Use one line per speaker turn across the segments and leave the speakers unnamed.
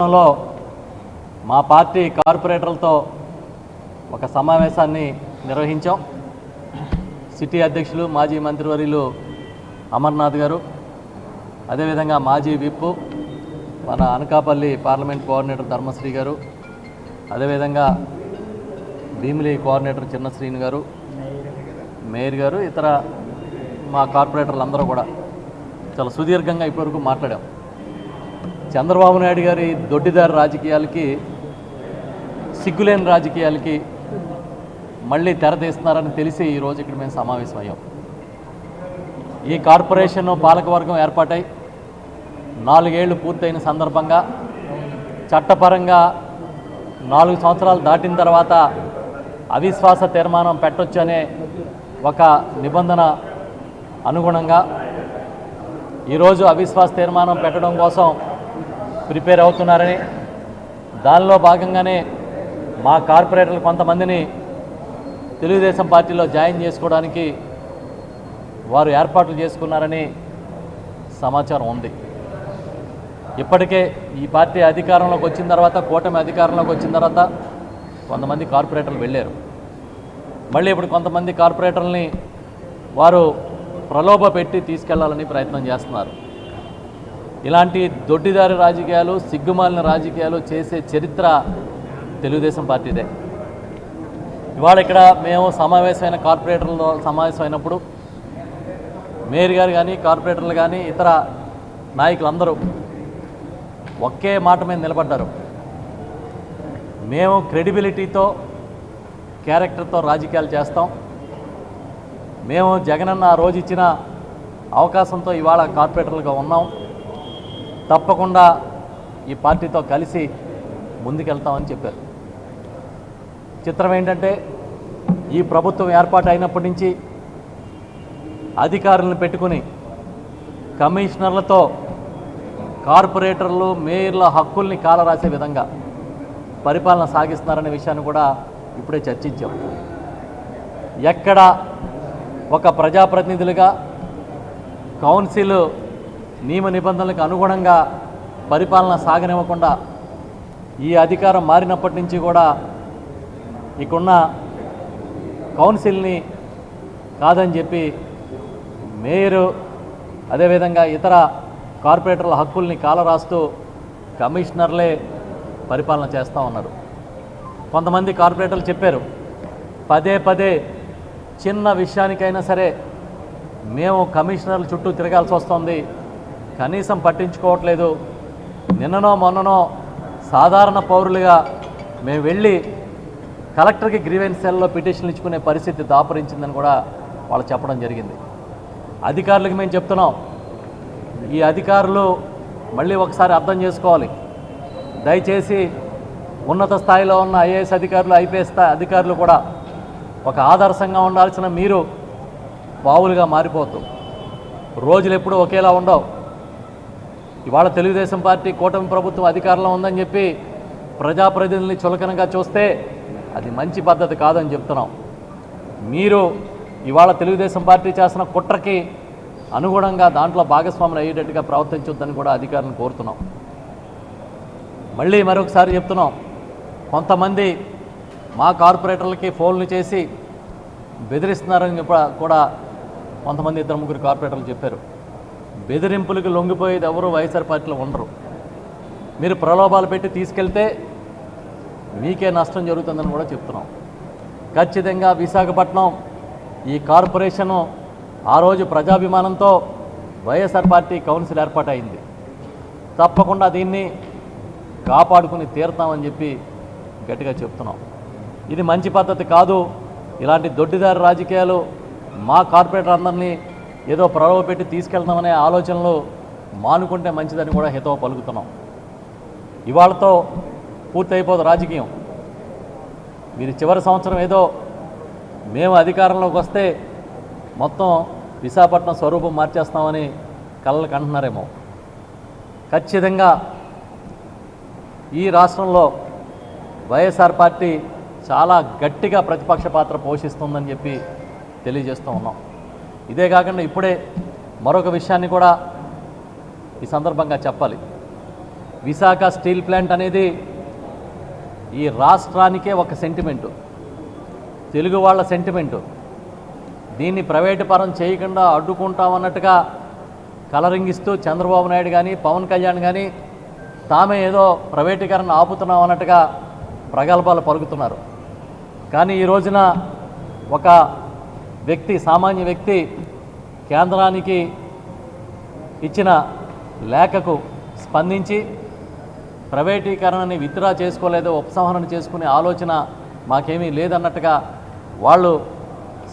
లో మా పార్టీ కార్పొరేటర్లతో ఒక సమావేశాన్ని నిర్వహించాం. సిటీ అధ్యక్షులు మాజీ మంత్రివర్యులు అమర్నాథ్ గారు, అదేవిధంగా మాజీ విప్పు మన అనకాపల్లి పార్లమెంట్ కోఆర్డినేటర్ ధర్మశ్రీ గారు, అదేవిధంగా భీమిలి కోఆర్డినేటర్ చిన్న శ్రీను గారు, మేయర్ గారు, ఇతర మా కార్పొరేటర్లు అందరూ కూడా చాలా సుదీర్ఘంగా ఇప్పటివరకు మాట్లాడాం. చంద్రబాబు నాయుడు గారి దొడ్డిదారి రాజకీయాలకి, సిగ్గులేని రాజకీయాలకి మళ్ళీ తెరతీస్తున్నారని తెలిసి ఈరోజు ఇక్కడ మేము సమావేశమయ్యాం. ఈ కార్పొరేషన్ పాలకవర్గం ఏర్పాటై 4 ఏళ్లు పూర్తయిన సందర్భంగా చట్టపరంగా 4 సంవత్సరాలు దాటిన తర్వాత అవిశ్వాస తీర్మానం పెట్టొచ్చు అనే ఒక నిబంధన అనుగుణంగా ఈరోజు అవిశ్వాస తీర్మానం పెట్టడం కోసం ప్రిపేర్ అవుతున్నారని, దానిలో భాగంగానే మా కార్పొరేటర్లు కొంతమందిని తెలుగుదేశం పార్టీలో జాయిన్ చేసుకోవడానికి వారు ఏర్పాట్లు చేసుకున్నారని సమాచారం ఉంది. ఇప్పటికే ఈ పార్టీ అధికారంలోకి వచ్చిన తర్వాత, కూటమి అధికారంలోకి వచ్చిన తర్వాత కొంతమంది కార్పొరేటర్లు వెళ్ళారు. మళ్ళీ ఇప్పుడు కొంతమంది కార్పొరేటర్లని వారు ప్రలోభ పెట్టి తీసుకెళ్లాలని ప్రయత్నం చేస్తున్నారు. ఇలాంటి దొడ్డిదారి రాజకీయాలు, సిగ్గుమాలిన రాజకీయాలు చేసే చరిత్ర తెలుగుదేశం పార్టీదే. ఇవాళ ఇక్కడ మేము సమావేశమైన కార్పొరేటర్లతో సమావేశమైనప్పుడు మేయర్ గారు కానీ, కార్పొరేటర్లు కానీ, ఇతర నాయకులందరూ ఒకే మాట మీద నిలబడ్డారు. మేము క్రెడిబిలిటీతో, క్యారెక్టర్తో రాజకీయాలు చేస్తాం. మేము జగనన్న ఆ రోజు ఇచ్చిన అవకాశంతో ఇవాళ కార్పొరేటర్లుగా ఉన్నాం. తప్పకుండా ఈ పార్టీతో కలిసి ముందుకెళ్తామని చెప్పారు. చిత్రం ఏంటంటే, ఈ ప్రభుత్వం ఏర్పాటు అయినప్పటి నుంచి అధికారులను పెట్టుకుని కమిషనర్లతో కార్పొరేటర్లు, మేయర్ల హక్కుల్ని కాలరాసే విధంగా పరిపాలన సాగిస్తున్నారనే విషయాన్ని కూడా ఇప్పుడే చర్చించాం. ఎక్కడ ఒక ప్రజాప్రతినిధులుగా కౌన్సిల్ నియమ నిబంధనలకు అనుగుణంగా పరిపాలన సాగనివ్వకుండా ఈ అధికారం మారినప్పటి నుంచి కూడా ఇక్కడున్న కౌన్సిల్ని కాదని చెప్పి మేయరు, అదేవిధంగా ఇతర కార్పొరేటర్ల హక్కుల్ని కాలరాస్తూ కమిషనర్లే పరిపాలన చేస్తూ ఉన్నారు. కొంతమంది కార్పొరేటర్లు చెప్పారు, పదే పదే చిన్న విషయానికైనా సరే మేము కమిషనర్ల చుట్టూ తిరగాల్సి వస్తుంది, కనీసం పట్టించుకోవట్లేదు. నిన్ననో మొన్ననో సాధారణ పౌరులుగా మేము వెళ్ళి కలెక్టర్కి గ్రీవెన్స్ సెల్లో పిటిషన్లు ఇచ్చుకునే పరిస్థితి దాపురించిందని కూడా వాళ్ళు చెప్పడం జరిగింది. అధికారులకు మేము చెప్తున్నాం, ఈ అధికారులు మళ్ళీ ఒకసారి అర్థం చేసుకోవాలి. దయచేసి ఉన్నత స్థాయిలో ఉన్న ఐఏఎస్ అధికారులు, ఐపీఎస్ అధికారులు కూడా ఒక ఆదర్శంగా ఉండాల్సిన మీరు పావులుగా మారిపోతూ రోజులు ఎప్పుడూ ఒకేలా ఉండవు. ఇవాళ తెలుగుదేశం పార్టీ కూటమి ప్రభుత్వం అధికారంలో ఉందని చెప్పి ప్రజాప్రతినిధుల్ని చులకనగా చూస్తే అది మంచి పద్ధతి కాదని చెప్తున్నాం. మీరు ఇవాళ తెలుగుదేశం పార్టీ చేసిన కుట్రకి అనుగుణంగా దాంట్లో భాగస్వాములు అయ్యేటట్టుగా ప్రవర్తించొద్దని కూడా అధికారులను కోరుతున్నాం. మళ్ళీ మరొకసారి చెప్తున్నాం, కొంతమంది మా కార్పొరేటర్లకి ఫోన్లు చేసి బెదిరిస్తున్నారని కూడా కొంతమంది 2-3 కార్పొరేటర్లు చెప్పారు. బెదిరింపులకు లొంగిపోయేది ఎవరు వైఎస్ఆర్ పార్టీలో ఉండరు. మీరు ప్రలోభాలు పెట్టి తీసుకెళ్తే మీకే నష్టం జరుగుతుందని కూడా చెప్తున్నాం. ఖచ్చితంగా విశాఖపట్నం ఈ కార్పొరేషను ఆ రోజు ప్రజాభిమానంతో వైఎస్ఆర్ పార్టీ కౌన్సిల్ ఏర్పాటైంది. తప్పకుండా దీన్ని కాపాడుకుని తీరుతామని చెప్పి గట్టిగా చెప్తున్నాం. ఇది మంచి పద్ధతి కాదు. ఇలాంటి దొడ్డిదారి రాజకీయాలు, మా కార్పొరేటర్ అందరినీ ఏదో ప్రలోభ పెట్టి తీసుకెళ్తామనే ఆలోచనలు మానుకుంటే మంచిదని కూడా హితవు పలుకుతున్నాం. ఇవాళతో పూర్తయిపోదు రాజకీయం. మీరు చివరి సంవత్సరం ఏదో మేము అధికారంలోకి వస్తే మొత్తం విశాఖపట్నం స్వరూపం మార్చేస్తామని కళ్ళకు అంటున్నారేమో. ఖచ్చితంగా ఈ రాష్ట్రంలో వైఎస్ఆర్ పార్టీ చాలా గట్టిగా ప్రతిపక్ష పాత్ర పోషిస్తుందని చెప్పి తెలియజేస్తూ ఉన్నాం. ఇదే కాకుండా ఇప్పుడే మరొక విషయాన్ని కూడా ఈ సందర్భంగా చెప్పాలి. విశాఖ స్టీల్ ప్లాంట్ అనేది ఈ రాష్ట్రానికే ఒక సెంటిమెంటు, తెలుగు వాళ్ళ సెంటిమెంటు. దీన్ని ప్రైవేటు పరం చేయకుండా అడ్డుకుంటామన్నట్టుగా కలరింగిస్తూ చంద్రబాబు నాయుడు కానీ పవన్ కళ్యాణ్ కానీ తామే ఏదో ప్రైవేటీకరణ ఆపుతున్నాం అన్నట్టుగా ప్రగల్భాలు పలుకుతున్నారు. కానీ ఈ రోజున ఒక వ్యక్తి, సామాన్య వ్యక్తి కేంద్రానికి ఇచ్చిన లేఖకు స్పందించి ప్రైవేటీకరణని విత్డ్రా చేసుకోలేదు, ఉపసంహరణ చేసుకునే ఆలోచన మాకేమీ లేదన్నట్టుగా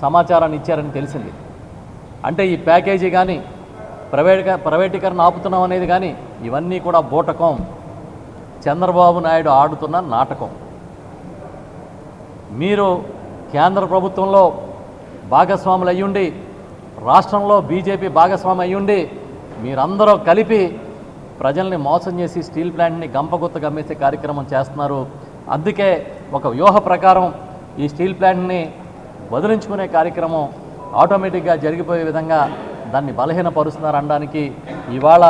సమాచారాన్ని ఇచ్చారని తెలిసింది. అంటే ఈ ప్యాకేజీ కానీ ప్రైవేటీకరణ ఆపుతున్నాం అనేది కానీ ఇవన్నీ కూడా బూటకం, చంద్రబాబు నాయుడు ఆడుతున్న నాటకం. మీరు కేంద్ర ప్రభుత్వంలో భాగస్వాములు అయ్యుండి, రాష్ట్రంలో బీజేపీ భాగస్వామి అయ్యుండి మీరందరూ కలిపి ప్రజల్ని మోసం చేసి స్టీల్ ప్లాంట్ని గంపగుత్త గమ్మేసే కార్యక్రమం చేస్తున్నారు. అందుకే ఒక వ్యూహ ప్రకారం ఈ స్టీల్ ప్లాంట్ని వదిలించుకునే కార్యక్రమం ఆటోమేటిక్గా జరిగిపోయే విధంగా దాన్ని బలహీనపరుస్తున్నారు అనడానికి ఇవాళ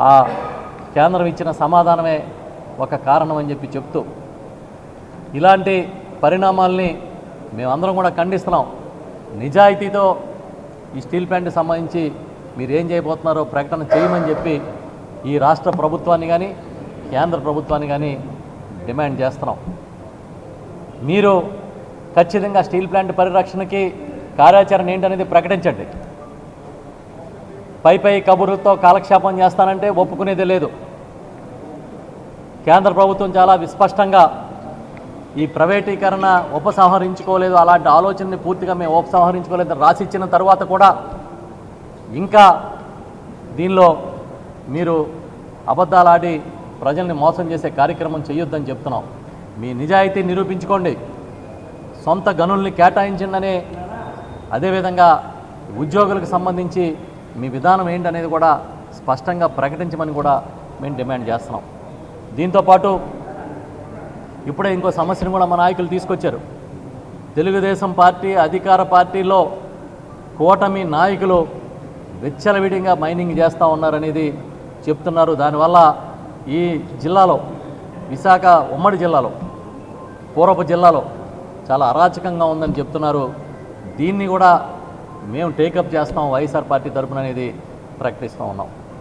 ఆ కేంద్రం ఇచ్చిన సమాధానమే ఒక కారణం అని చెప్తూ ఇలాంటి పరిణామాల్ని మేమందరం కూడా ఖండిస్తున్నాం. నిజాయితీతో ఈ స్టీల్ ప్లాంట్కి సంబంధించి మీరు ఏం చేయబోతున్నారో ప్రకటన చేయమని చెప్పి ఈ రాష్ట్ర ప్రభుత్వాన్ని కానీ కేంద్ర ప్రభుత్వాన్ని కానీ డిమాండ్ చేస్తున్నాం. మీరు ఖచ్చితంగా స్టీల్ ప్లాంట్ పరిరక్షణకి కార్యాచరణ ఏంటనేది ప్రకటించండి. పై కబుర్లతో కాలక్షేపం చేస్తానంటే ఒప్పుకునేది లేదు. కేంద్ర ప్రభుత్వం చాలా విస్పష్టంగా ఈ ప్రైవేటీకరణ ఉపసంహరించుకోలేదు, అలాంటి ఆలోచనని పూర్తిగా మేము ఉపసంహరించుకోలేదని రాసిచ్చిన తర్వాత కూడా ఇంకా దీనిలో మీరు అబద్ధాలాడి ప్రజల్ని మోసం చేసే కార్యక్రమం చేయొద్దని చెప్తున్నాం. మీ నిజాయితీ నిరూపించుకోండి, సొంత గనుల్ని కేటాయించిందనే, అదేవిధంగా ఉద్యోగులకు సంబంధించి మీ విధానం ఏంటనేది కూడా స్పష్టంగా ప్రకటించమని కూడా మేము డిమాండ్ చేస్తున్నాం. దీంతోపాటు ఇప్పుడే ఇంకో సమస్యను కూడా మా నాయకులు తీసుకొచ్చారు. తెలుగుదేశం పార్టీ అధికార పార్టీలో కూటమి నాయకులు విచ్చలవిడిగా మైనింగ్ చేస్తూ ఉన్నారనేది చెప్తున్నారు. దానివల్ల ఈ జిల్లాలో, విశాఖ ఉమ్మడి జిల్లాలో, పూర్వపు జిల్లాలో చాలా అరాచకంగా ఉందని చెప్తున్నారు. దీన్ని కూడా మేము టేకప్ చేస్తాం వైఎస్ఆర్ పార్టీ తరఫున అనేది ప్రకటిస్తూ ఉన్నాం.